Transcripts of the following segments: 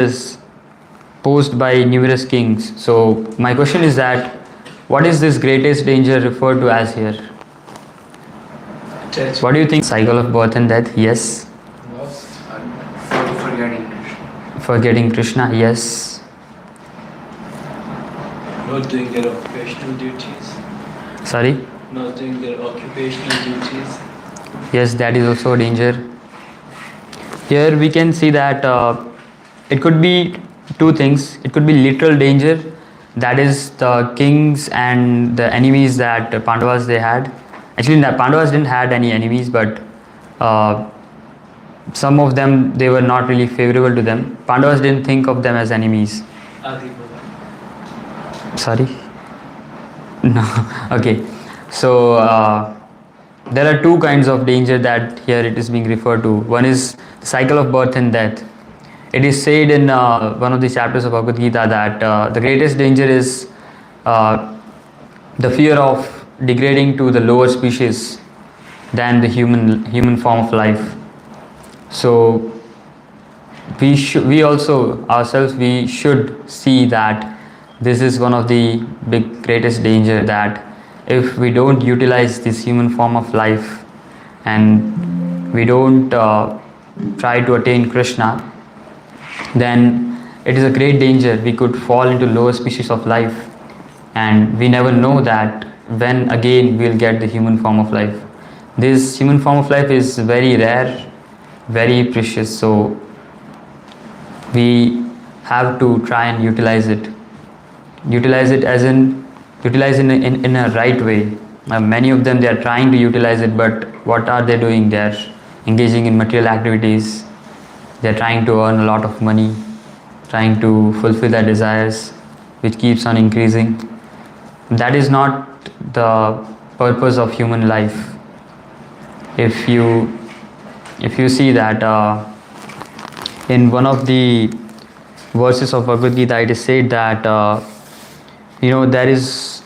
is posed by numerous kings. So my question is that what is this greatest danger referred to as here? What do you think? Cycle of birth and death, yes. Lost and forgetting Krishna. Forgetting Krishna, yes. Not doing their occupational duties. Sorry? Not doing their occupational duties. Yes, that is also a danger. Here we can see that it could be two things. It could be literal danger, that is the kings and the enemies that Pandavas they had. Actually, the Pandavas didn't had any enemies, but some of them, they were not really favorable to them. Pandavas didn't think of them as enemies. Sorry? No. Okay. So there are two kinds of danger that here it is being referred to. One is the cycle of birth and death. It is said in one of the chapters of Bhagavad Gita that the greatest danger is the fear of degrading to the lower species than the human form of life. So we also ourselves, we should see that this is one of the greatest danger, that if we don't utilize this human form of life and we don't try to attain Krishna, then it is a great danger. We could fall into lower species of life, and we never know that when again we'll get the human form of life. This human form of life is very rare, very precious, so we have to try and utilize it as in utilize in a right way. Many of them, they are trying to utilize it, but what are they doing? They are engaging in material activities. They are trying to earn a lot of money, trying to fulfill their desires, which keeps on increasing. That is not the purpose of human life. If you see that in one of the verses of Bhagavad Gita, it is said that there is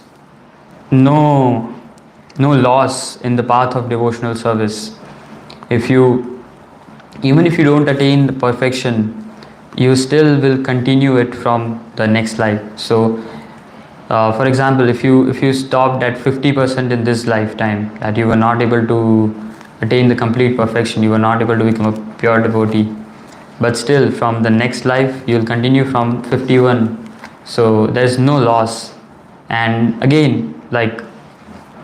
no loss in the path of devotional service. Even if you don't attain the perfection, you still will continue it from the next life. So for example, if you stopped at 50% in this lifetime, that you were not able to attain the complete perfection, you were not able to become a pure devotee, but still from the next life you will continue from 51. So there is no loss. And again, like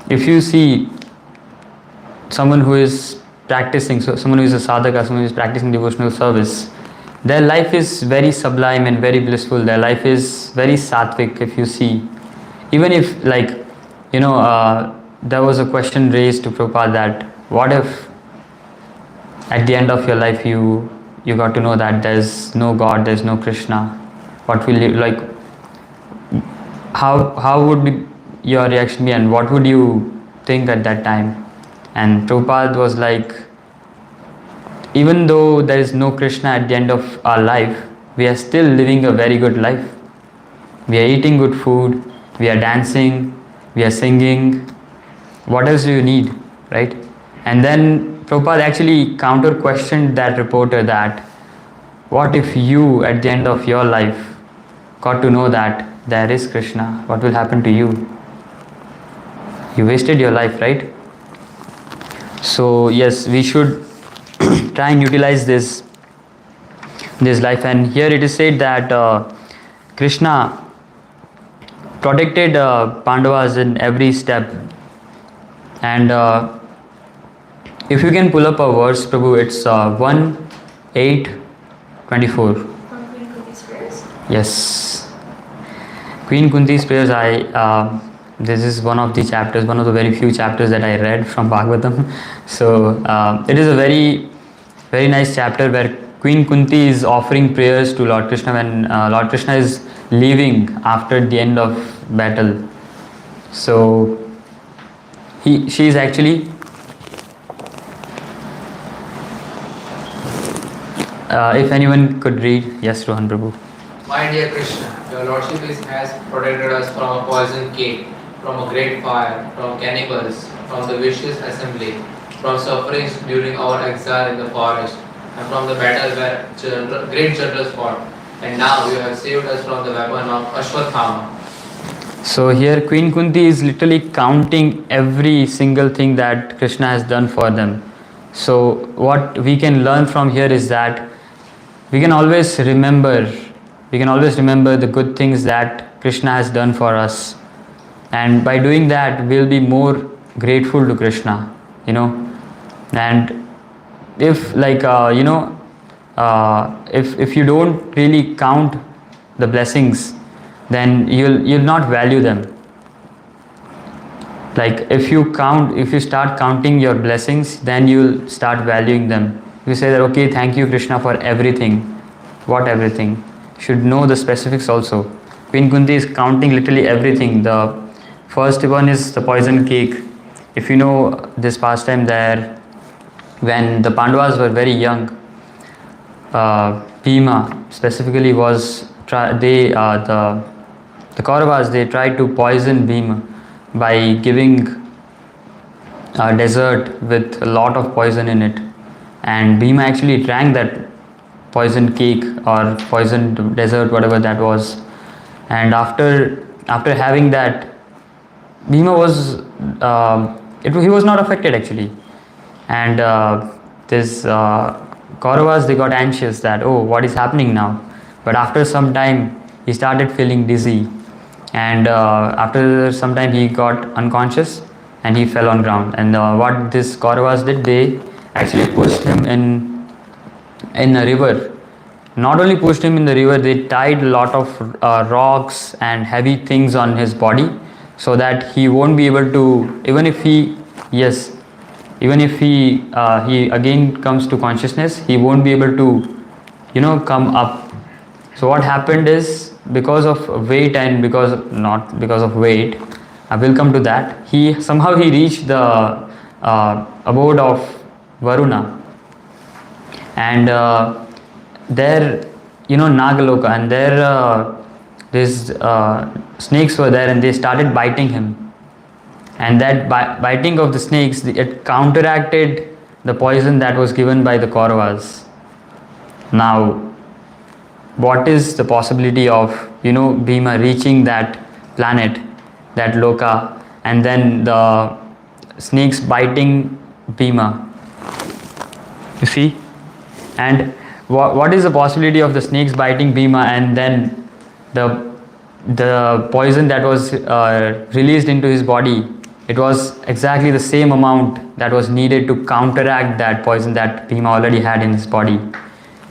if you see someone who is practicing, so someone who is a sadhaka, someone who is practicing devotional service, their life is very sublime and very blissful. Their life is very sattvic. If you see, even if there was a question raised to Prabhupada that what if at the end of your life you got to know that there's no God, there's no Krishna, what will you like? How would be your reaction be, and what would you think at that time? And Prabhupada was like, even though there is no Krishna at the end of our life, we are still living a very good life. We are eating good food, we are dancing, we are singing. What else do you need, right? And then Prabhupada actually counter questioned that reporter that what if you at the end of your life got to know that there is Krishna, what will happen to you? You wasted your life, right? So yes, we should try and utilize this life. And here it is said that Krishna protected Pandavas in every step. And if you can pull up a verse, Prabhu, it's 1:8:24. From Queen Kunti's prayers? Yes. Queen Kunti's prayers, this is one of the chapters, one of the very few chapters that I read from Bhagavatam. So it is a very, very nice chapter where Queen Kunti is offering prayers to Lord Krishna when Lord Krishna is leaving after the end of battle. So she is actually if anyone could read. Yes, Rohan Prabhu. My dear Krishna, your Lordship has protected us from a poison cave, from a great fire, from cannibals, from the vicious assembly, from sufferings during our exile in the forest, and from the battle where great generals fought. and now you have saved us from the weapon of Ashwathama. So here Queen Kunti is literally counting every single thing that Krishna has done for them. So what we can learn from here is that we can always remember the good things that Krishna has done for us. And by doing that, we'll be more grateful to Krishna, And if if you don't really count the blessings, then you'll not value them. Like if you start counting your blessings, then you'll start valuing them. You say that, okay, thank you Krishna for everything. What everything? Should know the specifics also. Queen Kunti is counting literally everything. The first one is the poison cake. If you know this pastime there, when the Pandavas were very young, Bhima specifically the Kauravas, they tried to poison Bhima by giving a dessert with a lot of poison in it, and Bhima actually drank that poison cake or poisoned dessert, whatever that was. And after having that, Bhima was he was not affected actually, and this Kauravas, they got anxious that, oh, what is happening now? But after some time he started feeling dizzy, and after some time he got unconscious and he fell on ground. And what this Kauravas did, they actually pushed him in a river. Not only pushed him in the river, they tied a lot of rocks and heavy things on his body, so that he won't be able to, even if he again comes to consciousness, he won't be able to come up. So what happened is, because of weight and not because of weight, I will come to that, he reached the abode of Varuna, and there Nagaloka, and there these snakes were there, and they started biting him. And that biting of the snakes, it counteracted the poison that was given by the Kauravas. Now, what is the possibility of Bhima reaching that planet, that Loka, and then the snakes biting Bhima? You see? And what is the possibility of the snakes biting Bhima, and then the poison that was released into his body? It was exactly the same amount that was needed to counteract that poison that Bhima already had in his body.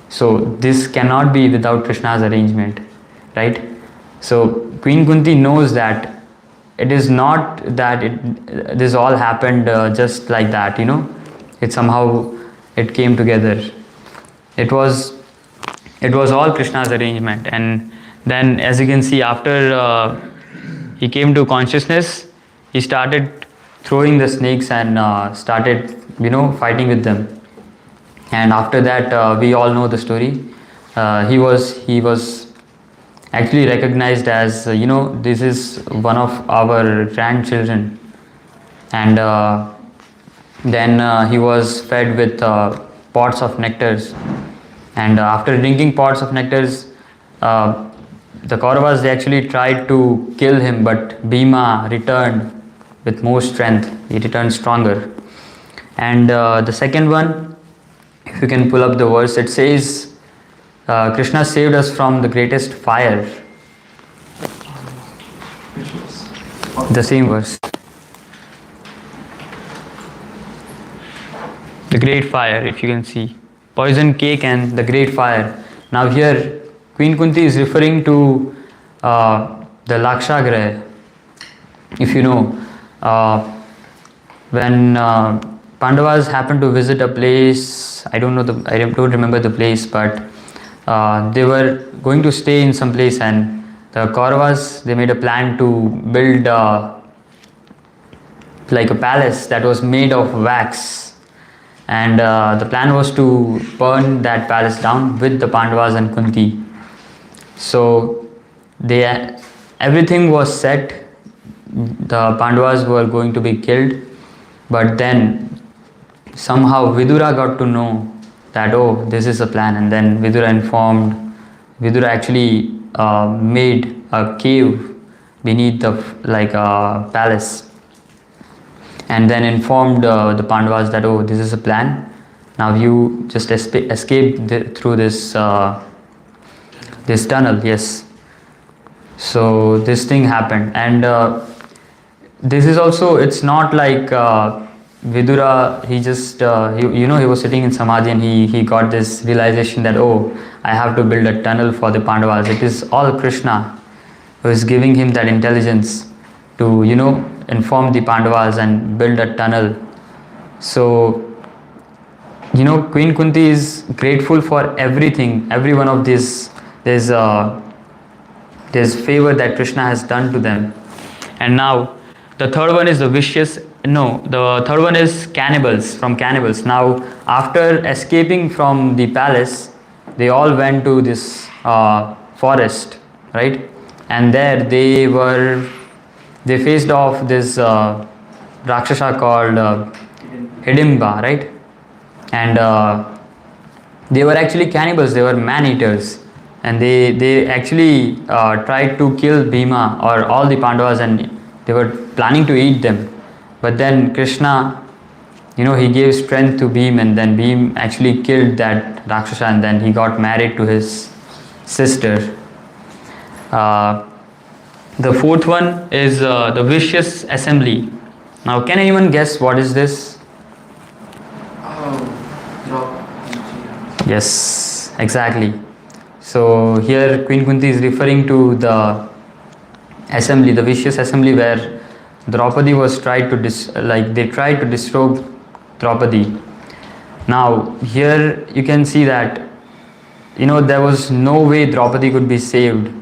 So this cannot be without Krishna's arrangement, right? So Queen Kunti knows that it is not that this all happened just like that, It somehow it came together. It was all Krishna's arrangement. And then, as you can see, after he came to consciousness, he started throwing the snakes and started fighting with them. And after that, we all know the story. He was actually recognized as this is one of our grandchildren. And then he was fed with pots of nectars. And after drinking pots of nectars, the Kauravas, they actually tried to kill him, but Bhima returned with more strength. He returned stronger. And the second one, if you can pull up the verse, it says, Krishna saved us from the greatest fire. The same verse. The great fire, if you can see. Poison cake and the great fire. Now here, Queen Kunti is referring to the Lakshagraha. If you know, when Pandavas happened to visit a place, I don't remember the place, but they were going to stay in some place, and the Kauravas, they made a plan to build like a palace that was made of wax. And the plan was to burn that palace down with the Pandavas and Kunti. So everything was set. The Pandavas were going to be killed, but then somehow Vidura got to know that, oh, this is a plan, and then Vidura informed Vidura actually made a cave beneath the palace, and then informed the Pandavas that, oh, this is a plan. Now you just escape through this this tunnel. Yes. So this thing happened, and this is also, it's not like Vidura, he just he was sitting in samadhi, and he got this realization that, oh, I have to build a tunnel for the Pandavas. It is all Krishna who is giving him that intelligence to inform the Pandavas and build a tunnel. So Queen Kunti is grateful for everything, every one of these. There's favor that Krishna has done to them. And now the third one is the third one is cannibals. Now after escaping from the palace, they all went to this forest, right? And there they faced off this Rakshasa called Hidimba, right? And they were actually cannibals, they were man-eaters. And they actually tried to kill Bhima or all the Pandavas, and they were planning to eat them. But then Krishna, he gave strength to Bhim, and then Bhim actually killed that Rakshasa, and then he got married to his sister. The fourth one is the vicious assembly. Now, can anyone guess what is this? Yes, exactly. So here Queen Kunti is referring to the assembly, the vicious assembly, where Draupadi was tried to they tried to disrobe Draupadi. Now here you can see that there was no way Draupadi could be saved.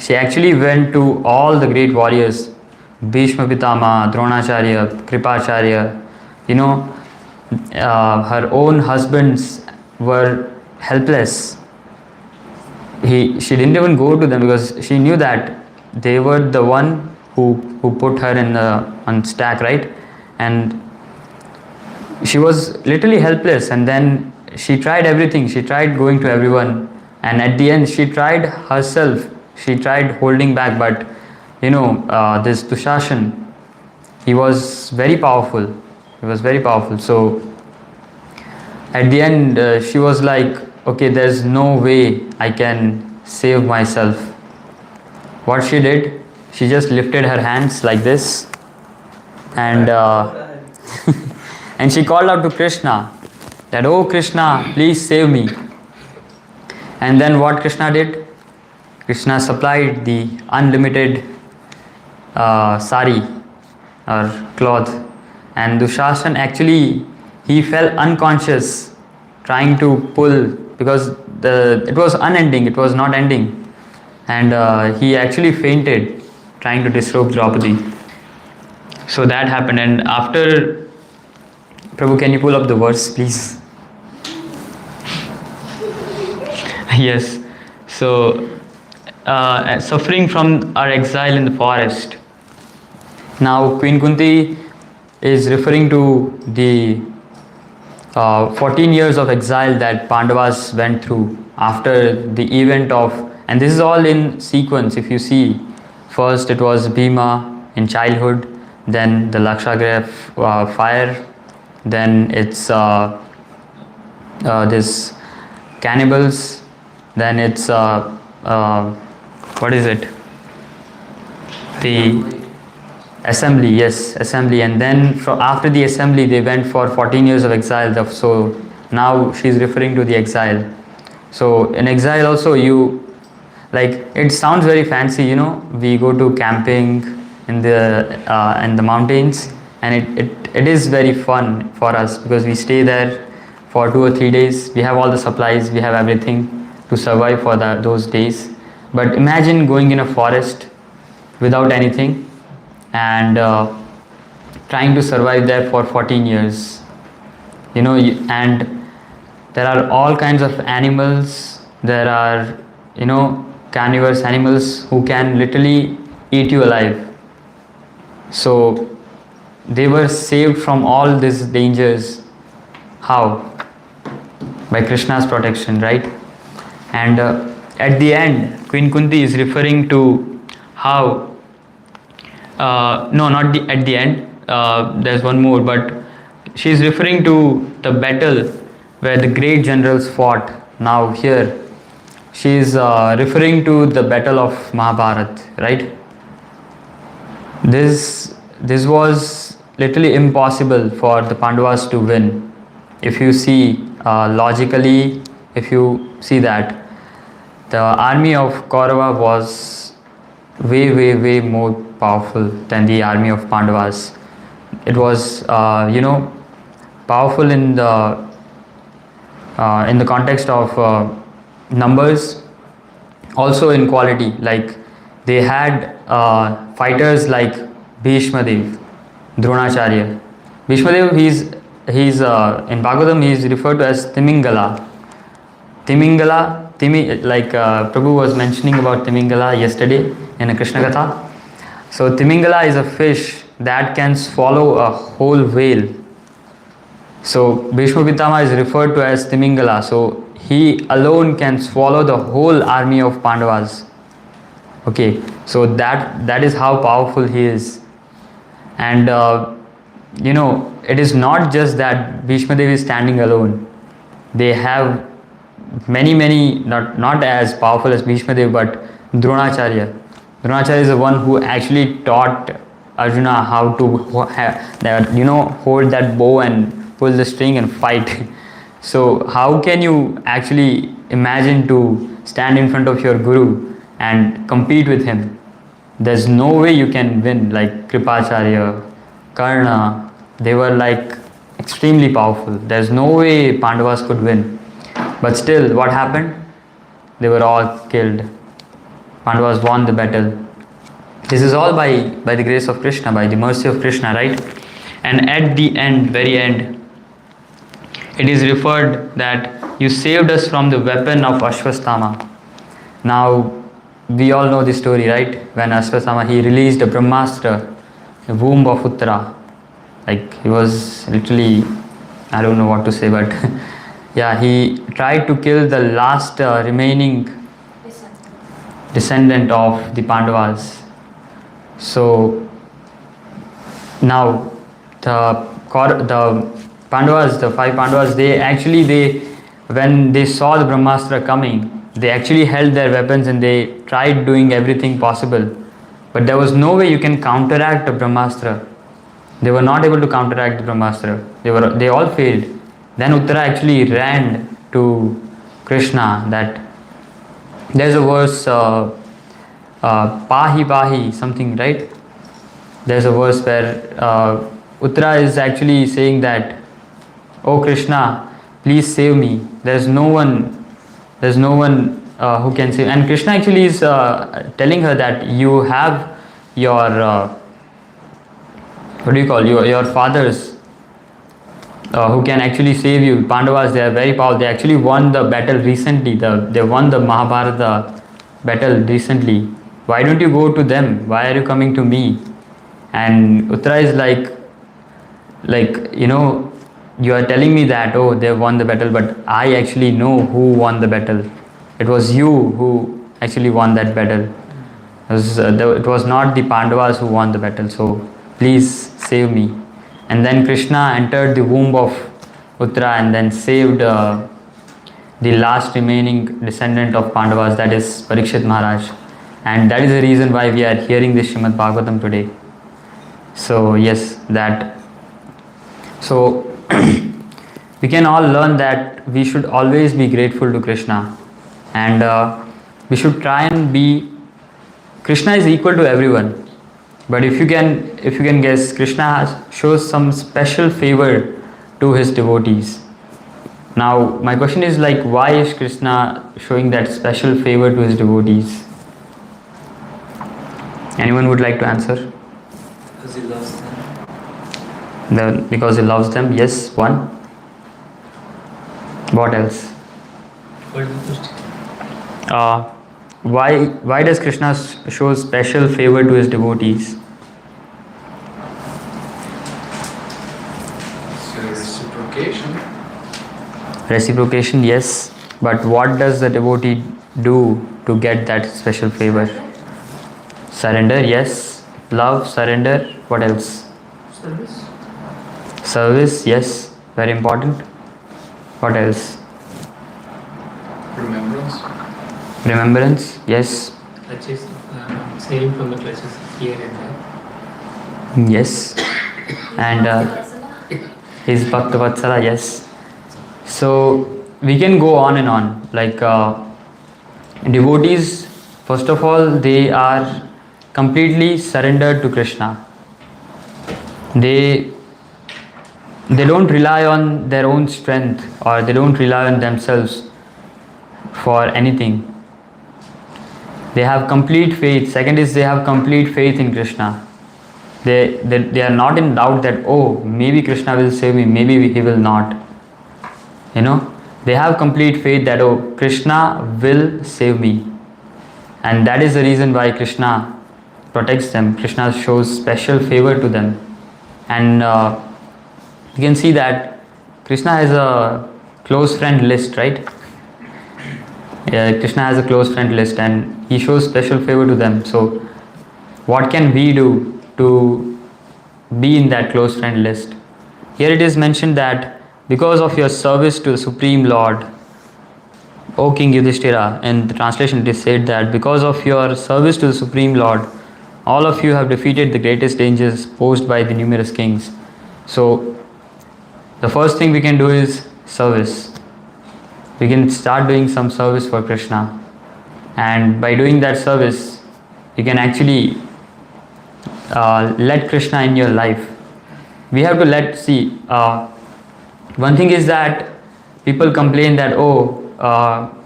She actually went to all the great warriors, Bhishma Pitama, Dronacharya, Kripacharya. Her own husbands were helpless. She didn't even go to them, because she knew that they were the one who put her on stack, right? And she was literally helpless. And then she tried everything. She tried going to everyone, and at the end she tried herself. She tried holding back, but this Dushasan, he was very powerful. So at the end she was like, okay, there's no way I can save myself. What she did, she just lifted her hands like this, and and she called out to Krishna that, oh Krishna, please save me. And then what Krishna did? Krishna supplied the unlimited sari or cloth, and Dushasan actually, he fell unconscious trying to pull, because it was unending, it was not ending, and he actually fainted trying to disrobe Draupadi. So that happened, and after, Prabhu, can you pull up the verse, please? Yes. So suffering from our exile in the forest. Now Queen Kunti is referring to the 14 years of exile that Pandavas went through after the event of, and this is all in sequence. If you see, first it was Bhima in childhood, then the Lakshagriha fire, then it's this cannibals, then it's what is it? The assembly, yes, assembly, and then after the assembly they went for 14 years of exile. So now she's referring to the exile. So in exile also, it sounds very fancy, we go to camping in the mountains, and it is very fun for us, because we stay there for 2 or 3 days. We have all the supplies, we have everything to survive for those days. But imagine going in a forest without anything and trying to survive there for 14 years. And there are all kinds of animals. There are, carnivorous animals who can literally eat you alive. So they were saved from all these dangers. How? By Krishna's protection, right? And at the end, Queen Kunti is referring to how. No, not at the end. There's one more, but she's referring to the battle where the great generals fought. Now here, she's referring to the battle of Mahabharat, right? This was literally impossible for the Pandavas to win. If you see logically, if you see that the army of Kaurava was way more powerful than the army of Pandavas. It was powerful in the context of numbers, also in quality. Like they had fighters like Bhishma Dev, Dronacharya. Bhishma Dev, he's in Bhagavatam he is referred to as Timingala. Prabhu was mentioning about Timingala yesterday in a Krishna Katha. So Timingala is a fish that can swallow a whole whale. So Bhishma Pitama is referred to as Timingala. So he alone can swallow the whole army of Pandavas. Okay, so that is how powerful he is. And it is not just that Bhishma Dev is standing alone. They have many, not as powerful as Bhishma Dev, but Dronacharya. Dronacharya is the one who actually taught Arjuna how to hold that bow and pull the string and fight. So how can you actually imagine to stand in front of your guru and compete with him? There's no way you can win. Like Kripacharya, Karna, they were like extremely powerful. There's no way Pandavas could win. But still, what happened? They were all killed. Pandavas won the battle. This is all by the grace of Krishna, by the mercy of Krishna, right? And at the end, very end, it is referred that you saved us from the weapon of Ashwasthama. Now, we all know the story, right? When Ashwasthama, he released a Brahmastra, the womb of Uttara. Like, he was literally, I don't know what to say, but yeah, he tried to kill the last remaining descendant of the Pandavas. So now the Pandavas, the 5 Pandavas, when they saw the Brahmastra coming, they actually held their weapons and they tried doing everything possible. But there was no way you can counteract the Brahmastra. They were not able to counteract the Brahmastra. They all failed. Then Uttara actually ran to Krishna. That there's a verse, Pahi Pahi, something, right? There's a verse where Uttara is actually saying that, "Oh Krishna, please save me. There's no one who can save." And Krishna actually is telling her that you have your your fathers who can actually save you. Pandavas, they are very powerful. They actually won the battle recently. They won the Mahabharata battle recently. Why don't you go to them? Why are you coming to me? And Uttara is you are telling me that, oh, they won the battle, but I actually know who won the battle. It was you who actually won that battle. It was not the Pandavas who won the battle. So please save me. And then Krishna entered the womb of Uttara and then saved the last remaining descendant of Pandavas, that is Parikshit Maharaj. And that is the reason why we are hearing this Srimad Bhagavatam today. So yes, so we can all learn that we should always be grateful to Krishna, and we should try and be. Krishna is equal to everyone, but if you can guess, Krishna shows some special favor to his devotees. Now my question is why is Krishna showing that special favor to his devotees? Anyone would like to answer? Because he loves them. Because he loves them, yes, one. What else? What is the question? Why does Krishna show special favor to his devotees? So reciprocation. Reciprocation, yes. But what does the devotee do to get that special favor? Surrender, yes. Love, surrender. What else? Service. Service, yes. Very important. What else? Remembrance. Remembrance, yes. Clutches. Saving from the clutches here and there. Yes. And his Bhakta Vatsala, yes. So we can go on and on. Like devotees, first of all, they are completely surrendered to Krishna. They don't rely on their own strength, or they don't rely on themselves for anything. They have complete faith. Second is they have complete faith in Krishna. They are not in doubt that, oh, maybe Krishna will save me, maybe he will not. You know, they have complete faith that, oh, Krishna will save me. And that is the reason why Krishna protects them. Krishna shows special favor to them. And you can see that Krishna has a close friend list, right? Yeah, Krishna has a close friend list and he shows special favor to them. So what can we do to be in that close friend list? Here it is mentioned that because of your service to the Supreme Lord, O King Yudhishthira, in the translation it is said that because of your service to the Supreme Lord, all of you have defeated the greatest dangers posed by the numerous kings. So the first thing we can do is service. We can start doing some service for Krishna, and by doing that service you can actually let Krishna in your life. We have to one thing is that people complain that, oh,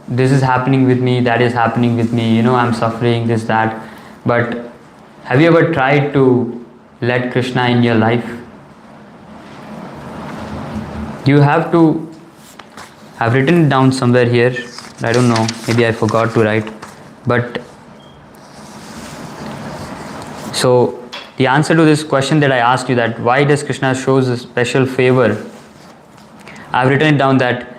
this is happening with me, that is happening with me, I'm suffering, this, that. But have you ever tried to let Krishna in your life? You have to. I've written it down somewhere here. I don't know, maybe I forgot to write. But so the answer to this question that I asked you, that why does Krishna shows a special favor, I've written it down that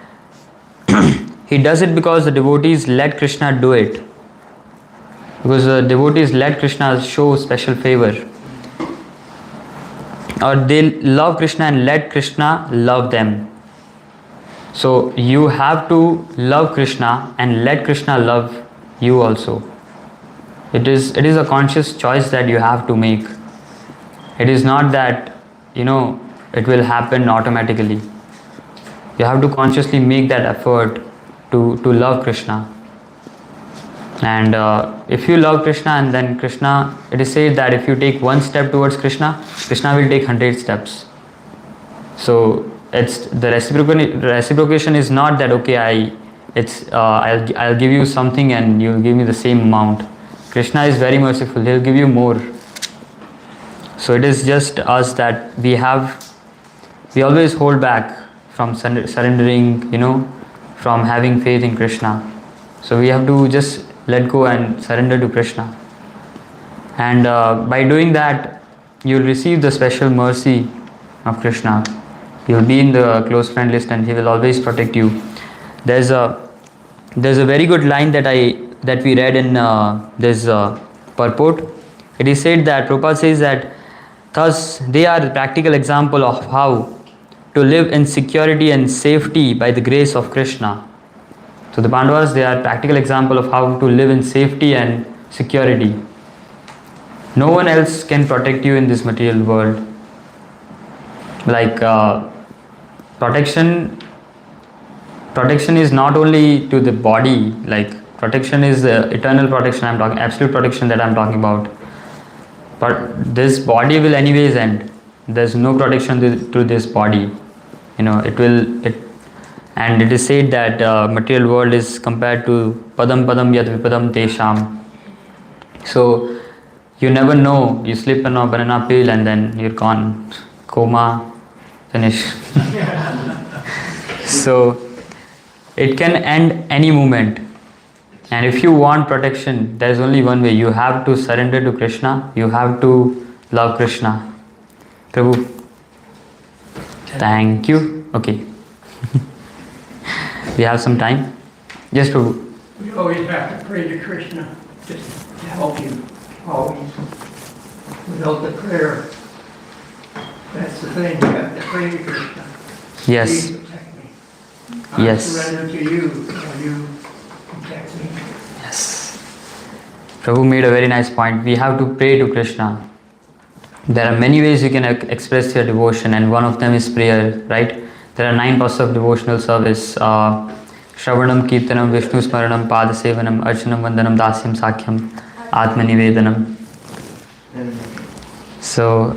he does it because the devotees let Krishna do it. Because the devotees let Krishna show special favor. Or they love Krishna and let Krishna love them. So you have to love Krishna and let Krishna love you also. It is a conscious choice that you have to make. It is not that, it will happen automatically. You have to consciously make that effort to love Krishna. And if you love Krishna, and then Krishna, it is said that if you take one step towards Krishna, Krishna will take 100 steps. So it's the reciprocation is not that, okay, I'll give you something and you'll give me the same amount. Krishna is very merciful, he'll give you more. So it is just us that we always hold back from surrendering, from having faith in Krishna. So we have to just let go and surrender to Krishna. And by doing that, you'll receive the special mercy of Krishna. You'll be in the close friend list and he will always protect you. There's a very good line that we read in this purport. It is said that Prabhupada says that thus they are the practical example of how to live in security and safety by the grace of Krishna. So the Pandavas, they are practical example of how to live in safety and security. No one else can protect you in this material world. Like protection is not only to the body, like protection is the eternal protection absolute protection that I'm talking about. But this body will anyways end. There's no protection to this body. And it is said that material world is compared to padam padam yad vipadam tesham. So you never know, you slip on a banana peel and then you're gone, coma, finish. So it can end any moment. And if you want protection, there is only one way. You have to surrender to Krishna. You have to love Krishna. Prabhu, thank you. Okay. We have some time. Yes, Prabhu. We always have to pray to Krishna just to help you, always. Without the prayer, that's the thing, you have to pray to Krishna. Yes. Please protect me. I Yes. surrender to you, or you protect me. Yes. Prabhu made a very nice point. We have to pray to Krishna. There are many ways you can express your devotion, and one of them is prayer, right? There are 9 parts of devotional service. Shravanam, Kirtanam, Vishnu Smaranam, Padasevanam, Archanam, Vandanam, Dasyam, Sakhyam, Atmanivedanam. So,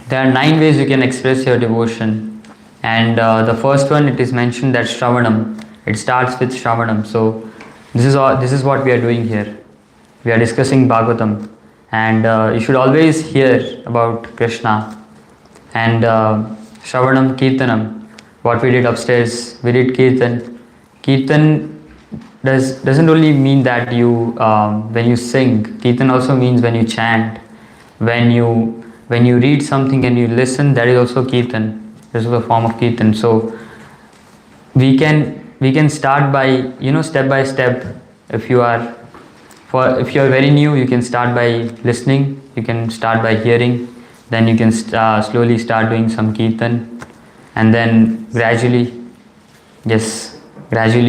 there are 9 ways you can express your devotion. And the first one, it is mentioned that Shravanam. It starts with Shravanam. So, this is what we are doing here. We are discussing Bhagavatam. And you should always hear about Krishna. And Shravanam, Kirtanam. What we did upstairs, we did Kirtan. Kirtan doesn't only mean that you when you sing. Kirtan also means when you chant, when you read something and you listen. That is also Kirtan. This is a form of Kirtan. So we can start by step by step. If you are very new, you can start by listening. You can start by hearing. Then you can slowly start doing some Kirtan. And then gradually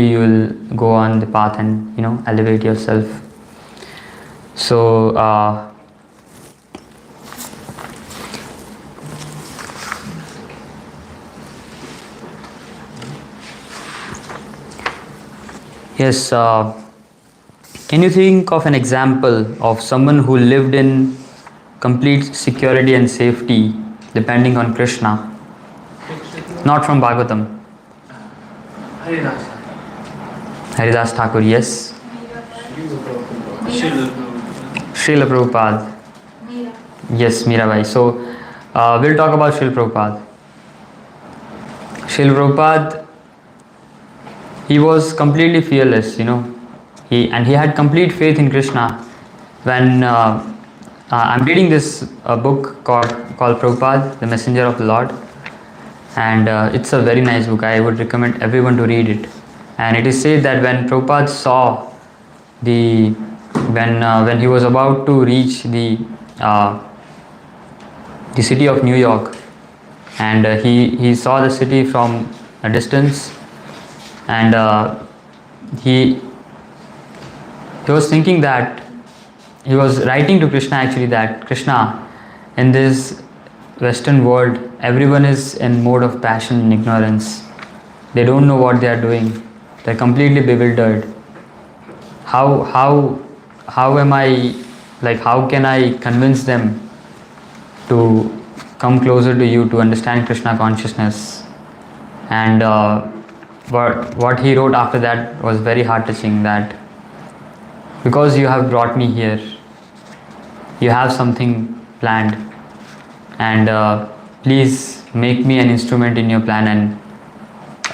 you will go on the path and elevate yourself. So yes, can you think of an example of someone who lived in complete security and safety depending on Krishna? Not from Bhagavatam. Haridas Thakur, yes. Srila Prabhupada. Yes, Mirabai. So, we'll talk about Srila Prabhupada. Srila Prabhupada, he was completely fearless, He had complete faith in Krishna. When I'm reading this book called Prabhupada, the Messenger of the Lord. And it's a very nice book. I would recommend everyone to read it. And it is said that when Prabhupada saw when he was about to reach the city of New York, and he saw the city from a distance, and he was thinking that he was writing to Krishna actually that Krishna, in this Western world, everyone is in mode of passion and ignorance. They don't know what they are doing. They're completely bewildered. How am I, how can I convince them to come closer to you, to understand Krishna consciousness? And what he wrote after that was very heart touching, that because you have brought me here, you have something planned, and please make me an instrument in your plan.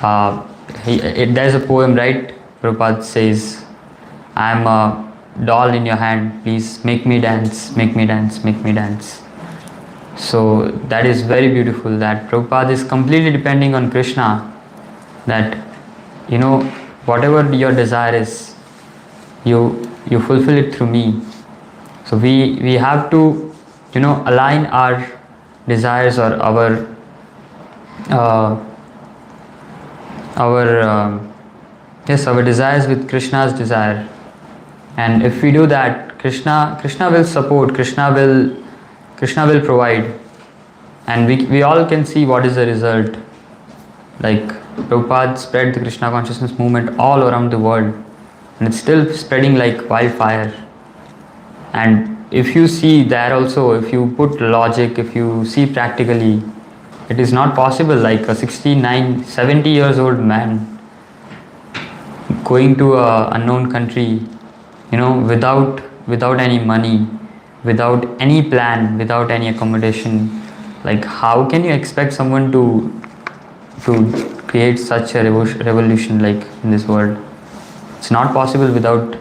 And there's a poem, right? Prabhupada says, I am a doll in your hand, please make me dance, make me dance, make me dance. So that is very beautiful, that Prabhupada is completely depending on Krishna, that whatever your desire is, you fulfill it through me. So we have to align our desires or our desires with Krishna's desire. And if we do that, Krishna will support, Krishna will provide, and we all can see what is the result. Like Prabhupada spread the Krishna consciousness movement all around the world, and it's still spreading like wildfire. And if you see there also, if you put logic, if you see practically, it is not possible, like a 69, 70 years old man going to a unknown country, without any money, without any plan, without any accommodation. Like how can you expect someone to create such a revolution like in this world? It's not possible without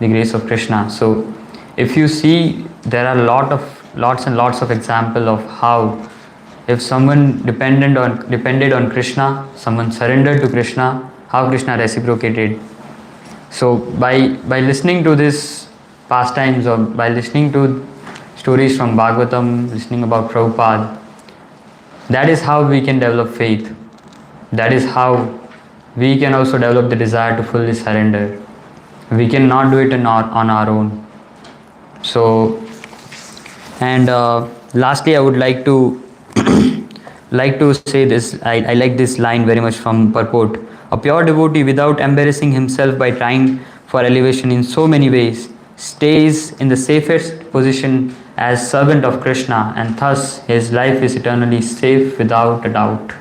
the grace of Krishna. So if you see, there are lots and lots of example of how if someone depended on Krishna, someone surrendered to Krishna, how Krishna reciprocated. So by listening to this pastimes, or by listening to stories from Bhagavatam, listening about Prabhupada, that is how we can develop faith. That is how we can also develop the desire to fully surrender. We cannot do it on our own. So, and lastly, I would like to say this. I like this line very much from purport. A pure devotee, without embarrassing himself by trying for elevation in so many ways, stays in the safest position as servant of Krishna, and thus his life is eternally safe without a doubt.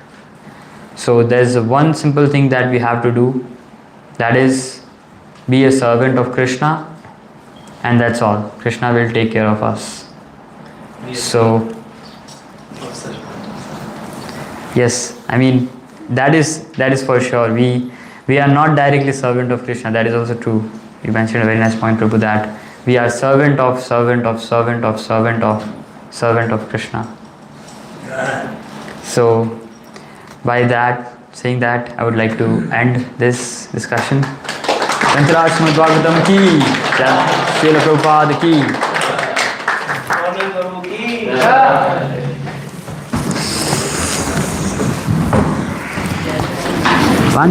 So there's one simple thing that we have to do, that is be a servant of Krishna, and that's all. Krishna will take care of us. So yes, I mean that is for sure. We are not directly servant of Krishna. That is also true. You mentioned a very nice point, Prabhu, that we are servant of Krishna. So by that, saying that, I would like to end this discussion. Shankaraj Srimad Bhagavatam ki, Srila Prabhupada ki. Monil Prabhu ki.